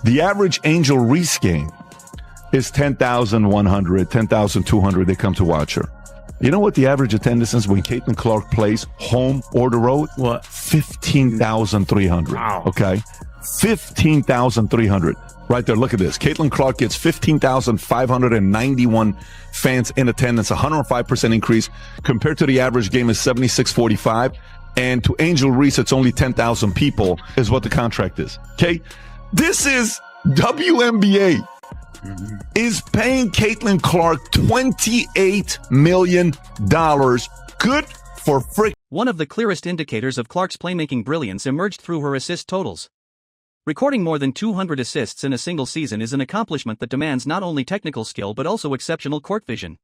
The average Angel Reese game is 10,100, 10,200. They come to watch her. You know what the average attendance is when Caitlin Clark plays home or the road? What? 15,300. Wow. Okay? 15,300. Right there, look at this. Caitlin Clark gets 15,591 fans in attendance, 105% increase compared to the average game is 7645. And to Angel Reese, it's only 10,000 people is what the contract is. Okay? This is WNBA is paying Caitlin Clark $28 million. Good for frick. One of the clearest indicators of Clark's playmaking brilliance emerged through her assist totals. Recording more than 200 assists in a single season is an accomplishment that demands not only technical skill but also exceptional court vision.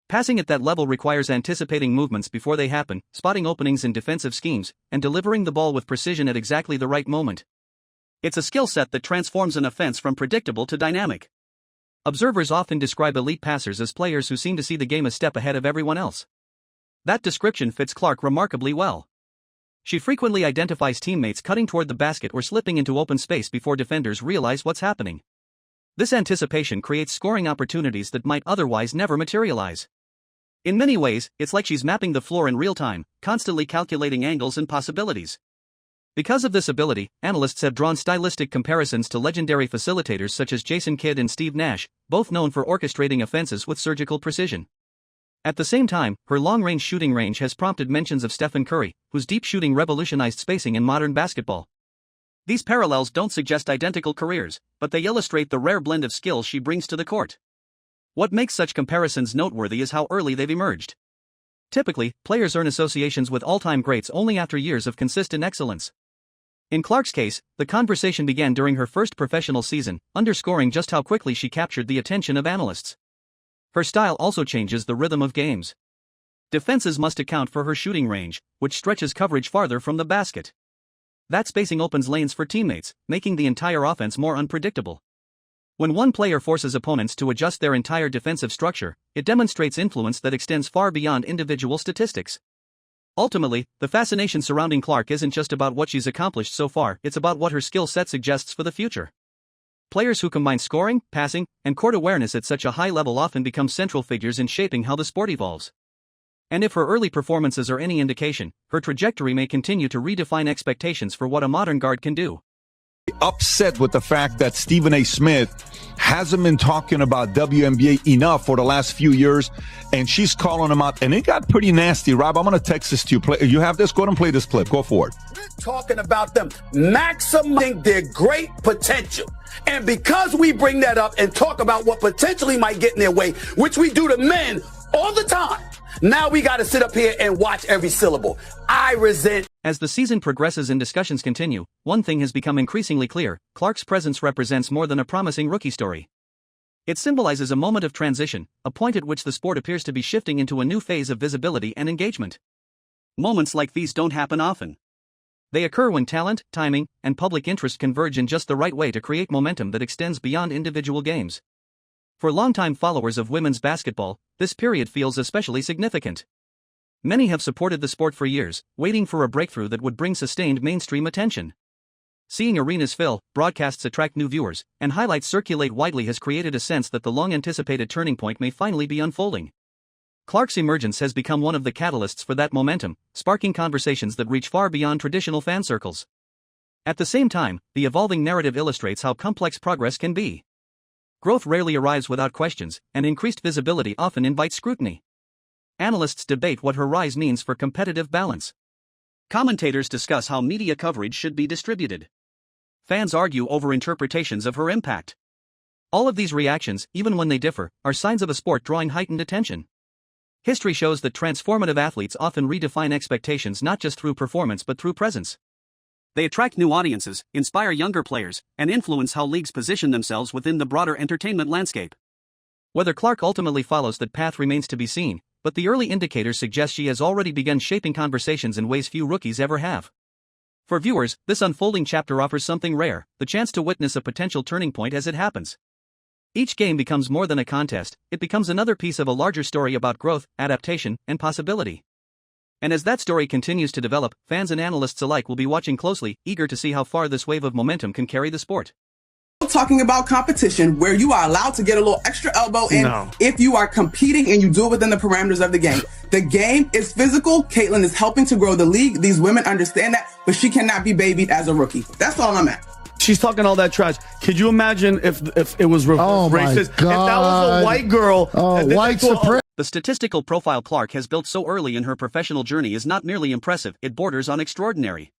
Passing at that level requires anticipating movements before they happen, spotting openings in defensive schemes, and delivering the ball with precision at exactly the right moment. It's a skill set that transforms an offense from predictable to dynamic. Observers often describe elite passers as players who seem to see the game a step ahead of everyone else. That description fits Clark remarkably well. She frequently identifies teammates cutting toward the basket or slipping into open space before defenders realize what's happening. This anticipation creates scoring opportunities that might otherwise never materialize. In many ways, it's like she's mapping the floor in real time, constantly calculating angles and possibilities. Because of this ability, analysts have drawn stylistic comparisons to legendary facilitators such as Jason Kidd and Steve Nash, both known for orchestrating offenses with surgical precision. At the same time, her long-range shooting range has prompted mentions of Stephen Curry, whose deep shooting revolutionized spacing in modern basketball. These parallels don't suggest identical careers, but they illustrate the rare blend of skills she brings to the court. What makes such comparisons noteworthy is how early they've emerged. Typically, players earn associations with all-time greats only after years of consistent excellence. In Clark's case, the conversation began during her first professional season, underscoring just how quickly she captured the attention of analysts. Her style also changes the rhythm of games. Defenses must account for her shooting range, which stretches coverage farther from the basket. That spacing opens lanes for teammates, making the entire offense more unpredictable. When one player forces opponents to adjust their entire defensive structure, it demonstrates influence that extends far beyond individual statistics. Ultimately, the fascination surrounding Clark isn't just about what she's accomplished so far, it's about what her skill set suggests for the future. Players who combine scoring, passing, and court awareness at such a high level often become central figures in shaping how the sport evolves. And if her early performances are any indication, her trajectory may continue to redefine expectations for what a modern guard can do. Upset with the fact that Stephen A. Smith hasn't been talking about WNBA enough for the last few years, and she's calling him out, and it got pretty nasty. Rob, I'm going to text this to you. You have this? Go ahead and play this clip. Go for it. We're talking about them maximizing their great potential. And because we bring that up and talk about what potentially might get in their way, which we do to men all the time, now we got to sit up here and watch every syllable. I resent. As the season progresses and discussions continue, one thing has become increasingly clear: Clark's presence represents more than a promising rookie story. It symbolizes a moment of transition, a point at which the sport appears to be shifting into a new phase of visibility and engagement. Moments like these don't happen often. They occur when talent, timing, and public interest converge in just the right way to create momentum that extends beyond individual games. For longtime followers of women's basketball, this period feels especially significant. Many have supported the sport for years, waiting for a breakthrough that would bring sustained mainstream attention. Seeing arenas fill, broadcasts attract new viewers, and highlights circulate widely has created a sense that the long-anticipated turning point may finally be unfolding. Clark's emergence has become one of the catalysts for that momentum, sparking conversations that reach far beyond traditional fan circles. At the same time, the evolving narrative illustrates how complex progress can be. Growth rarely arrives without questions, and increased visibility often invites scrutiny. Analysts debate what her rise means for competitive balance. Commentators discuss how media coverage should be distributed. Fans argue over interpretations of her impact. All of these reactions, even when they differ, are signs of a sport drawing heightened attention. History shows that transformative athletes often redefine expectations not just through performance but through presence. They attract new audiences, inspire younger players, and influence how leagues position themselves within the broader entertainment landscape. Whether Clark ultimately follows that path remains to be seen, but the early indicators suggest she has already begun shaping conversations in ways few rookies ever have. For viewers, this unfolding chapter offers something rare: the chance to witness a potential turning point as it happens. Each game becomes more than a contest, it becomes another piece of a larger story about growth, adaptation, and possibility. And as that story continues to develop, fans and analysts alike will be watching closely, eager to see how far this wave of momentum can carry the sport. talking about competition where you are allowed to get a little extra elbow in if you are competing and you do it within the parameters of the game. The game is physical. Caitlin is helping to grow the league. These women understand that, but she cannot be babied as a rookie. That's all I'm at. She's talking all that trash. Could you imagine if it was racist? If that was a white girl. White supremacy. The statistical profile Clark has built so early in her professional journey is not merely impressive, it borders on extraordinary.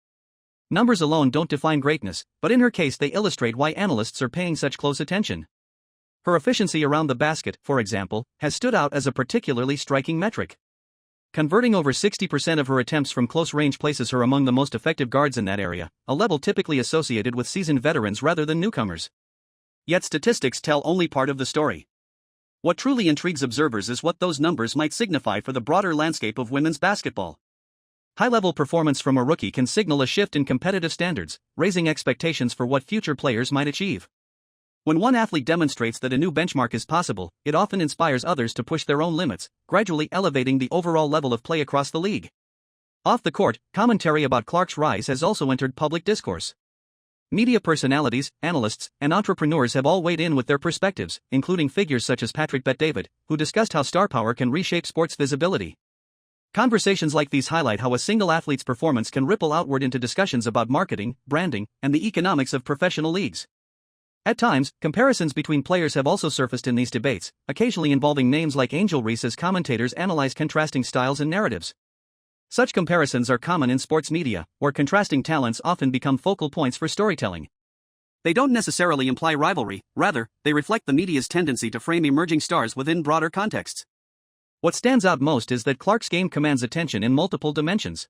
Numbers alone don't define greatness, but in her case they illustrate why analysts are paying such close attention. Her efficiency around the basket, for example, has stood out as a particularly striking metric. Converting over 60% of her attempts from close range places her among the most effective guards in that area, a level typically associated with seasoned veterans rather than newcomers. Yet statistics tell only part of the story. What truly intrigues observers is what those numbers might signify for the broader landscape of women's basketball. High-level performance from a rookie can signal a shift in competitive standards, raising expectations for what future players might achieve. When one athlete demonstrates that a new benchmark is possible, it often inspires others to push their own limits, gradually elevating the overall level of play across the league. Off the court, commentary about Clark's rise has also entered public discourse. Media personalities, analysts, and entrepreneurs have all weighed in with their perspectives, including figures such as Patrick Bet-David, who discussed how star power can reshape sports visibility. Conversations like these highlight how a single athlete's performance can ripple outward into discussions about marketing, branding, and the economics of professional leagues. At times, comparisons between players have also surfaced in these debates, occasionally involving names like Angel Reese as commentators analyze contrasting styles and narratives. Such comparisons are common in sports media, where contrasting talents often become focal points for storytelling. They don't necessarily imply rivalry, rather, they reflect the media's tendency to frame emerging stars within broader contexts. What stands out most is that Clark's game commands attention in multiple dimensions.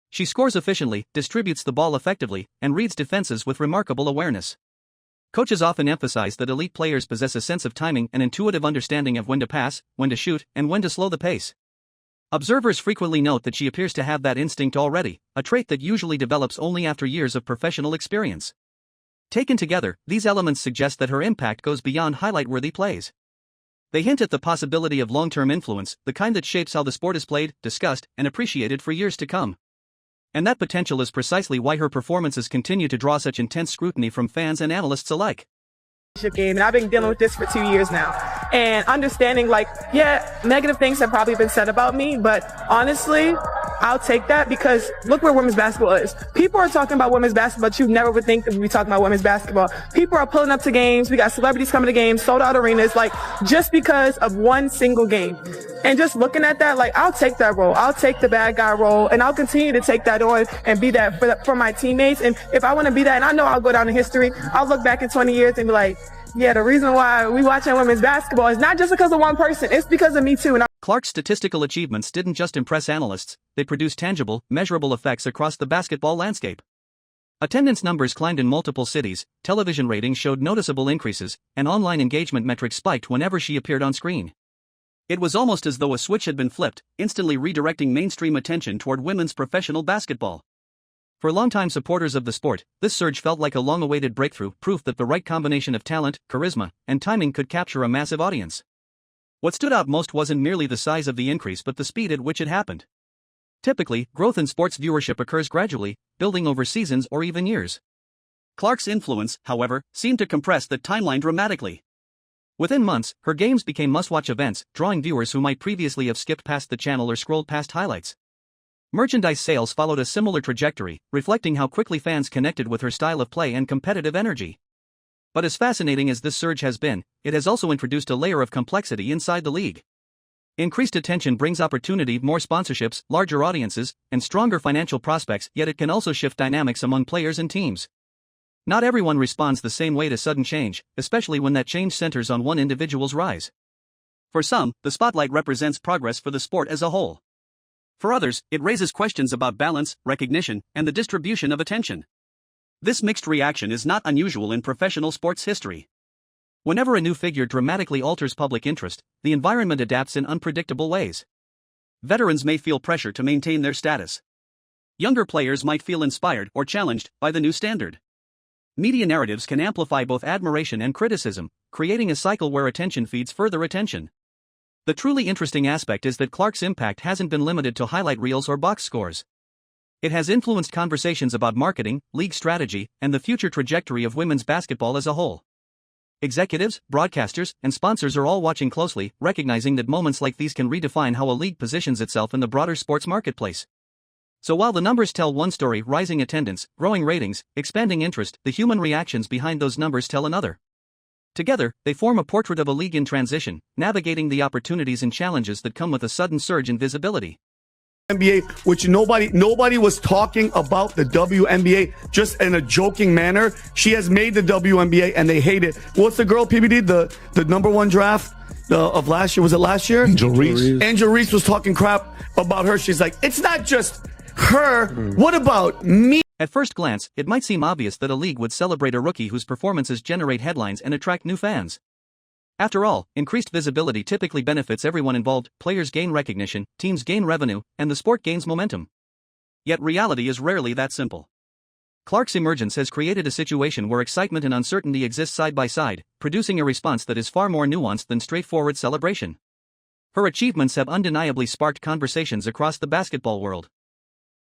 She scores efficiently, distributes the ball effectively, and reads defenses with remarkable awareness. Coaches often emphasize that elite players possess a sense of timing and intuitive understanding of when to pass, when to shoot, and when to slow the pace. Observers frequently note that she appears to have that instinct already, a trait that usually develops only after years of professional experience. Taken together, these elements suggest that her impact goes beyond highlight-worthy plays. They hint at the possibility of long-term influence, the kind that shapes how the sport is played, discussed, and appreciated for years to come. And that potential is precisely why her performances continue to draw such intense scrutiny from fans and analysts alike. Game, and I've been dealing with this for 2 years now. And understanding, negative things have probably been said about me, but honestly, I'll take that because look where women's basketball is. People are talking about women's basketball, but you never would think that we'd be talking about women's basketball. People are pulling up to games. We got celebrities coming to games, sold out arenas, just because of one single game. And just looking at that, I'll take that role. I'll take the bad guy role, and I'll continue to take that on and be that for my teammates. And if I want to be that, and I know I'll go down in history, I'll look back in 20 years and be like, yeah, the reason why we watching women's basketball is not just because of one person, it's because of me too. Clark's statistical achievements didn't just impress analysts, they produced tangible, measurable effects across the basketball landscape. Attendance numbers climbed in multiple cities, television ratings showed noticeable increases, and online engagement metrics spiked whenever she appeared on screen. It was almost as though a switch had been flipped, instantly redirecting mainstream attention toward women's professional basketball. For longtime supporters of the sport, this surge felt like a long-awaited breakthrough, proof that the right combination of talent, charisma, and timing could capture a massive audience. What stood out most wasn't merely the size of the increase but the speed at which it happened. Typically, growth in sports viewership occurs gradually, building over seasons or even years. Clark's influence, however, seemed to compress that timeline dramatically. Within months, her games became must-watch events, drawing viewers who might previously have skipped past the channel or scrolled past highlights. Merchandise sales followed a similar trajectory, reflecting how quickly fans connected with her style of play and competitive energy. But as fascinating as this surge has been, it has also introduced a layer of complexity inside the league. Increased attention brings opportunity, more sponsorships, larger audiences, and stronger financial prospects, yet it can also shift dynamics among players and teams. Not everyone responds the same way to sudden change, especially when that change centers on one individual's rise. For some, the spotlight represents progress for the sport as a whole. For others, it raises questions about balance, recognition, and the distribution of attention. This mixed reaction is not unusual in professional sports history. Whenever a new figure dramatically alters public interest, the environment adapts in unpredictable ways. Veterans may feel pressure to maintain their status. Younger players might feel inspired or challenged by the new standard. Media narratives can amplify both admiration and criticism, creating a cycle where attention feeds further attention. The truly interesting aspect is that Clark's impact hasn't been limited to highlight reels or box scores. It has influenced conversations about marketing, league strategy, and the future trajectory of women's basketball as a whole. Executives, broadcasters, and sponsors are all watching closely, recognizing that moments like these can redefine how a league positions itself in the broader sports marketplace. So while the numbers tell one story, rising attendance, growing ratings, expanding interest, the human reactions behind those numbers tell another. Together, they form a portrait of a league in transition, navigating the opportunities and challenges that come with a sudden surge in visibility. NBA, which nobody was talking about the WNBA just in a joking manner. She has made the WNBA and they hate it. What's the girl, PBD? The number one draft of last year? Was it last year? Angel Reese. Angel Reese was talking crap about her. She's like, it's not just her. What about me? At first glance, it might seem obvious that a league would celebrate a rookie whose performances generate headlines and attract new fans. After all, increased visibility typically benefits everyone involved, players gain recognition, teams gain revenue, and the sport gains momentum. Yet reality is rarely that simple. Clark's emergence has created a situation where excitement and uncertainty exist side by side, producing a response that is far more nuanced than straightforward celebration. Her achievements have undeniably sparked conversations across the basketball world.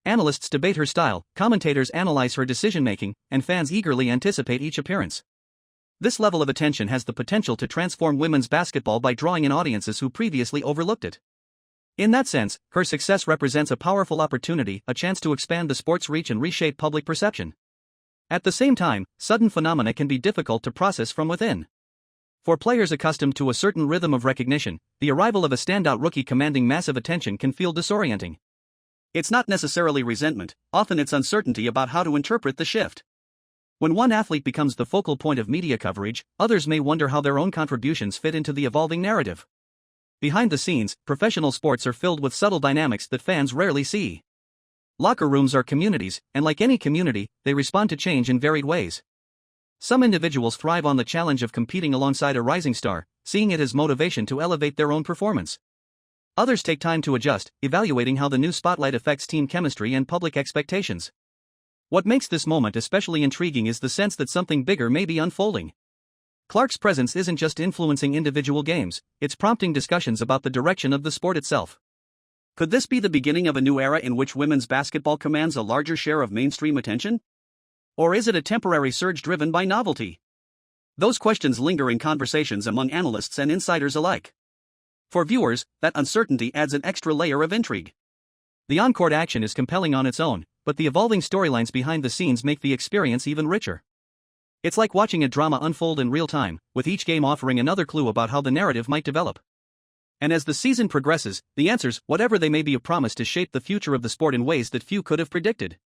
Analysts debate her style, commentators analyze her decision-making, and fans eagerly anticipate each appearance. This level of attention has the potential to transform women's basketball by drawing in audiences who previously overlooked it. In that sense, her success represents a powerful opportunity, a chance to expand the sport's reach and reshape public perception. At the same time, sudden phenomena can be difficult to process from within. For players accustomed to a certain rhythm of recognition, the arrival of a standout rookie commanding massive attention can feel disorienting. It's not necessarily resentment, often it's uncertainty about how to interpret the shift. When one athlete becomes the focal point of media coverage, others may wonder how their own contributions fit into the evolving narrative. Behind the scenes, professional sports are filled with subtle dynamics that fans rarely see. Locker rooms are communities, and like any community, they respond to change in varied ways. Some individuals thrive on the challenge of competing alongside a rising star, seeing it as motivation to elevate their own performance. Others take time to adjust, evaluating how the new spotlight affects team chemistry and public expectations. What makes this moment especially intriguing is the sense that something bigger may be unfolding. Clark's presence isn't just influencing individual games, it's prompting discussions about the direction of the sport itself. Could this be the beginning of a new era in which women's basketball commands a larger share of mainstream attention? Or is it a temporary surge driven by novelty? Those questions linger in conversations among analysts and insiders alike. For viewers, that uncertainty adds an extra layer of intrigue. The on-court action is compelling on its own, but the evolving storylines behind the scenes make the experience even richer. It's like watching a drama unfold in real time, with each game offering another clue about how the narrative might develop. And as the season progresses, the answers, whatever they may be, promise to shape the future of the sport in ways that few could have predicted.